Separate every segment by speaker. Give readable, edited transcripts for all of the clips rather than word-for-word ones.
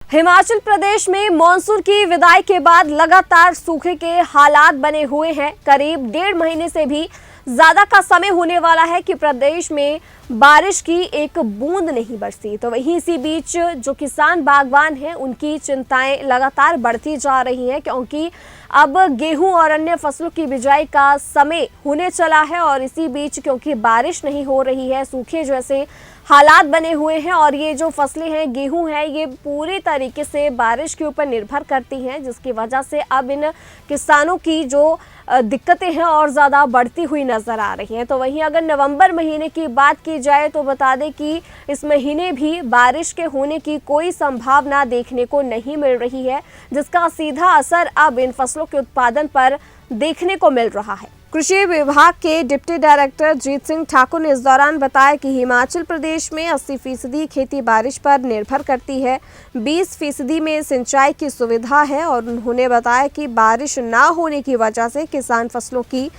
Speaker 1: हिमाचल प्रदेश में मॉनसून की विदाई के बाद लगातार सूखे के हालात बने हुए हैं। करीब 1.5 महीने से भी ज्यादा का समय होने वाला है कि प्रदेश में बारिश की एक बूंद नहीं बरसी। तो वहीं इसी बीच जो किसान बागवान हैं उनकी चिंताएं लगातार बढ़ती जा रही हैं, क्योंकि अब गेहूं और अन्य फसलों की बिजाई का समय होने चला है। और इसी बीच क्योंकि बारिश नहीं हो रही है, सूखे जैसे हालात बने हुए हैं और ये जो फसलें हैं, गेहूं है, ये पूरी तरीके से बारिश के ऊपर निर्भर करती हैं, जिसकी वजह से अब इन किसानों की जो दिक्कतें हैं और ज़्यादा बढ़ती हुई नज़र आ रही हैं। तो वहीं अगर नवंबर महीने की बात की जाए तो बता दें कि इस महीने भी बारिश के होने की कोई संभावना देखने को नहीं मिल रही है, जिसका सीधा असर अब इन फसलों के उत्पादन पर देखने को मिल रहा है। कृषि विभाग के डिप्टी डायरेक्टर जीत सिंह ठाकुर ने इस दौरान बताया कि हिमाचल प्रदेश में 80% खेती बारिश पर निर्भर करती है, 20% में सिंचाई की सुविधा है। और उन्होंने बताया कि बारिश ना होने की वजह से किसान फसलों की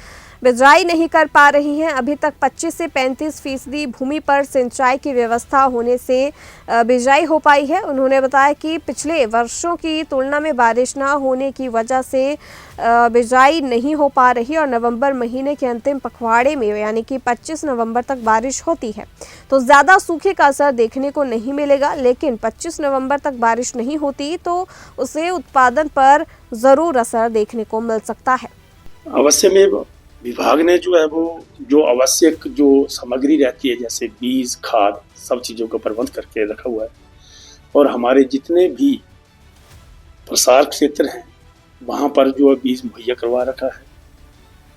Speaker 1: बिजाई नहीं कर पा रही हैं। अभी तक 25 से 35% भूमि पर सिंचाई की व्यवस्था होने से बिजाई हो पाई है। उन्होंने बताया कि पिछले वर्षों की तुलना में बारिश ना होने की वजह से बिजाई नहीं हो पा रही और नवंबर महीने के अंतिम पखवाड़े में यानी कि 25 नवंबर तक बारिश होती है तो ज़्यादा सूखे का असर देखने को नहीं मिलेगा। लेकिन 25 नवंबर तक बारिश नहीं होती तो उसे उत्पादन पर ज़रूर असर देखने को मिल सकता है।
Speaker 2: अवश्य में विभाग ने जो है वो जो आवश्यक जो सामग्री रहती है, जैसे बीज, खाद, सब चीज़ों का प्रबंध करके रखा हुआ है। और हमारे जितने भी प्रसार क्षेत्र हैं वहाँ पर जो है बीज मुहैया करवा रखा है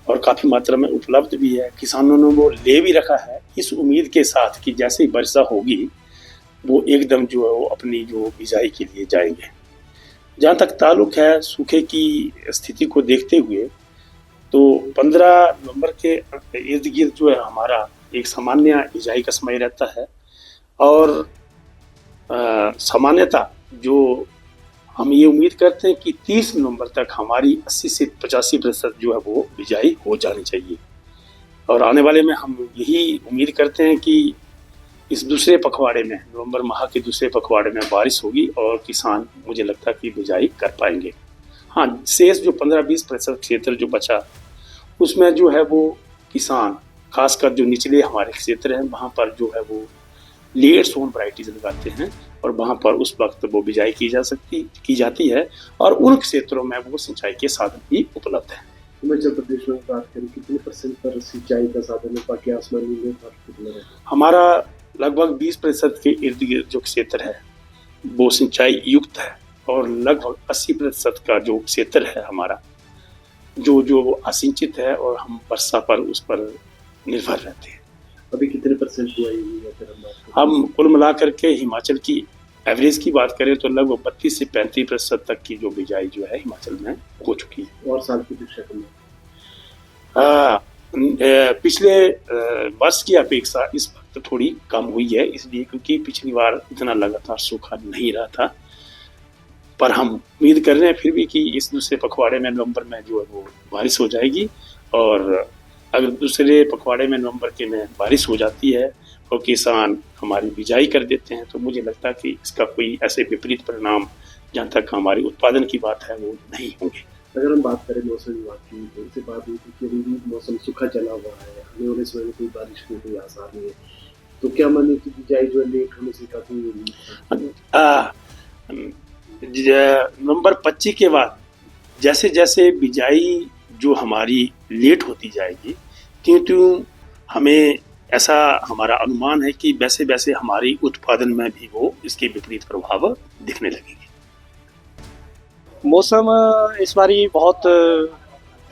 Speaker 2: और काफ़ी मात्रा में उपलब्ध भी है। किसानों ने वो ले भी रखा है इस उम्मीद के साथ कि जैसे ही वर्षा होगी वो एकदम जो है वो अपनी जो बिजाई के लिए जाएंगे। जहाँ तक ताल्लुक है सूखे की स्थिति को देखते हुए, तो 15 नवंबर के इर्द गिर्द जो है हमारा एक सामान्य बिजाई का समय रहता है। और सामान्यतः जो हम ये उम्मीद करते हैं कि 30 नवंबर तक हमारी 80 से 85% जो है वो बिजाई हो जानी चाहिए। और आने वाले में हम यही उम्मीद करते हैं कि इस दूसरे पखवाड़े में, नवंबर माह के दूसरे पखवाड़े में बारिश होगी और किसान मुझे लगता है कि बिजाई कर पाएंगे। हाँ, शेष जो 15-20% क्षेत्र जो बचा उसमें जो है वो किसान खासकर जो निचले हमारे क्षेत्र हैं वहाँ पर जो है वो लेट सोन वैरायटीज लगाते हैं और वहाँ पर उस वक्त वो बिजाई की जाती है और उन क्षेत्रों में वो सिंचाई के साधन भी उपलब्ध हैं।
Speaker 3: हिमाचल प्रदेश में बात करें कितने % पर सिंचाई का साधन है, बाकी आसमानी में कितना है?
Speaker 2: हमारा लगभग 20% के इर्द गिर्द जो क्षेत्र है वो सिंचाई युक्त है और लगभग 80% का जो क्षेत्र है हमारा जो असिंचित है और हम वर्षा पर उस पर निर्भर रहते हैं।
Speaker 3: अभी कितने % बुआई हुई है?
Speaker 2: हम कुल मिलाकर के हिमाचल की एवरेज की बात करें तो लगभग 32 से 35% तक की जो बिजाई जो है हिमाचल में हो चुकी है।
Speaker 3: और साल की अपेक्षा कम
Speaker 2: पिछले वर्ष की अपेक्षा इस वक्त थोड़ी कम हुई है, इसलिए क्योंकि पिछली बार इतना लगातार सूखा नहीं रहा था। पर हम उम्मीद कर रहे हैं फिर भी कि इस दूसरे पखवाड़े में नवंबर में जो है वो बारिश हो जाएगी। और अगर दूसरे पखवाड़े में नवंबर के में बारिश हो जाती है और किसान हमारी बिजाई कर देते हैं तो मुझे लगता है कि इसका कोई ऐसे विपरीत परिणाम जहाँ तक हमारे उत्पादन की बात है वो नहीं होंगे।
Speaker 3: अगर हम बात करें मौसम विभाग की तो इससे बात हुई थी कि अभी मौसम सूखा चला हुआ है, आने वाले समय में कोई बारिश की कोई आसार नहीं है, तो क्या माने कि बिजाई जो है लेट होने से काफी
Speaker 2: नवंबर 25 के बाद जैसे जैसे बिजाई जो हमारी लेट होती जाएगी क्यों हमें ऐसा हमारा अनुमान है कि वैसे वैसे हमारी उत्पादन में भी वो इसके विपरीत प्रभाव दिखने लगेंगे।
Speaker 4: मौसम इस बारी बहुत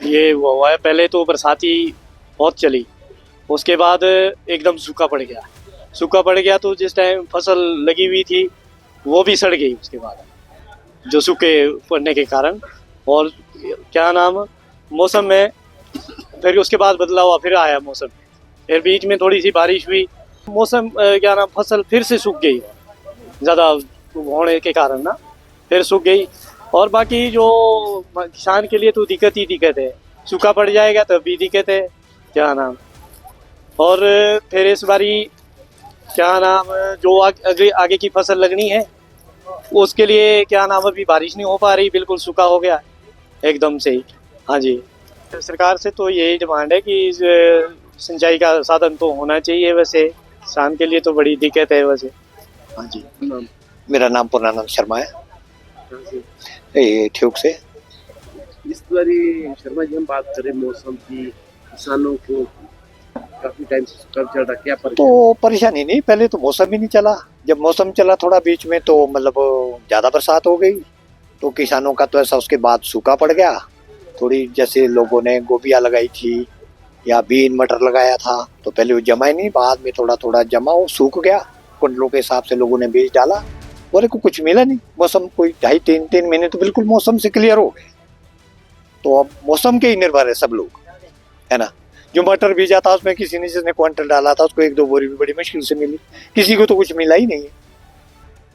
Speaker 4: ये हुआ है, पहले तो बरसाती बहुत चली, उसके बाद एकदम सूखा पड़ गया तो जिस टाइम फसल लगी हुई थी वो भी सड़ गई उसके बाद जो सूखे पड़ने के कारण। और क्या नाम मौसम में फिर उसके बाद बदलाव हुआ, फिर आया मौसम, फिर बीच में थोड़ी सी बारिश हुई, मौसम क्या नाम फसल फिर से सूख गई ज़्यादा होने के कारण ना, फिर सूख गई। और बाकी जो किसान के लिए तो दिक्कत है, सूखा पड़ जाएगा तब भी दिक्कत है क्या नाम। और फिर इस बारी क्या नाम जो आगे की फसल लगनी है उसके लिए क्या नाम, अभी बारिश नहीं हो पा रही, बिल्कुल सूखा हो गया एकदम से ही। हाँ जी, सरकार से तो यही डिमांड है कि सिंचाई का साधन तो होना चाहिए। वैसे किसान के लिए तो बड़ी दिक्कत है वैसे। हाँ जी,
Speaker 5: मेरा नाम पूर्णानंद शर्मा है,
Speaker 3: कहाँ से?
Speaker 5: ये ठियोग से।
Speaker 3: इस बारी शर्मा जी हम बात करें मौसम की, किसानों को काफी टाइम से सूखा चल रहा, क्या परेशानी?
Speaker 5: तो परेशानी नहीं, पहले तो मौसम ही नहीं चला। जब मौसम चला थोड़ा बीच में तो मतलब ज़्यादा बरसात हो गई, तो किसानों का तो ऐसा उसके बाद सूखा पड़ गया। थोड़ी जैसे लोगों ने गोभियाँ लगाई थी या बीन मटर लगाया था, तो पहले वो जमा ही नहीं, बाद में थोड़ा थोड़ा जमा, वो सूख गया। कुंटलों के हिसाब से लोगों ने बीज डाला और को कुछ मिला नहीं। मौसम कोई 2.5-3 महीने तो बिल्कुल मौसम से क्लियर हो गए। तो अब मौसम के ही निर्भर है सब लोग, है ना। जो मटर बीजा था उसमें किसी ने जिसने क्विंटल डाला था उसको 1-2 बोरी भी बड़ी मुश्किल से मिली, किसी को तो कुछ मिला ही नहीं है।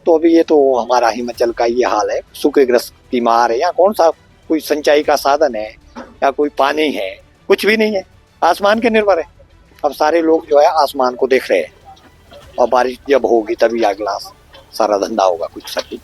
Speaker 5: तो अभी ये तो हमारा हिमाचल का ये हाल है, सूखेग्रस्त की मार है। यहाँ कौन सा कोई सिंचाई का साधन है या कोई पानी है, कुछ भी नहीं है। आसमान के निर्भर है। अब सारे लोग जो है आसमान को देख रहे हैं, और बारिश जब होगी तभी अगला सारा धंधा होगा कुछ सब।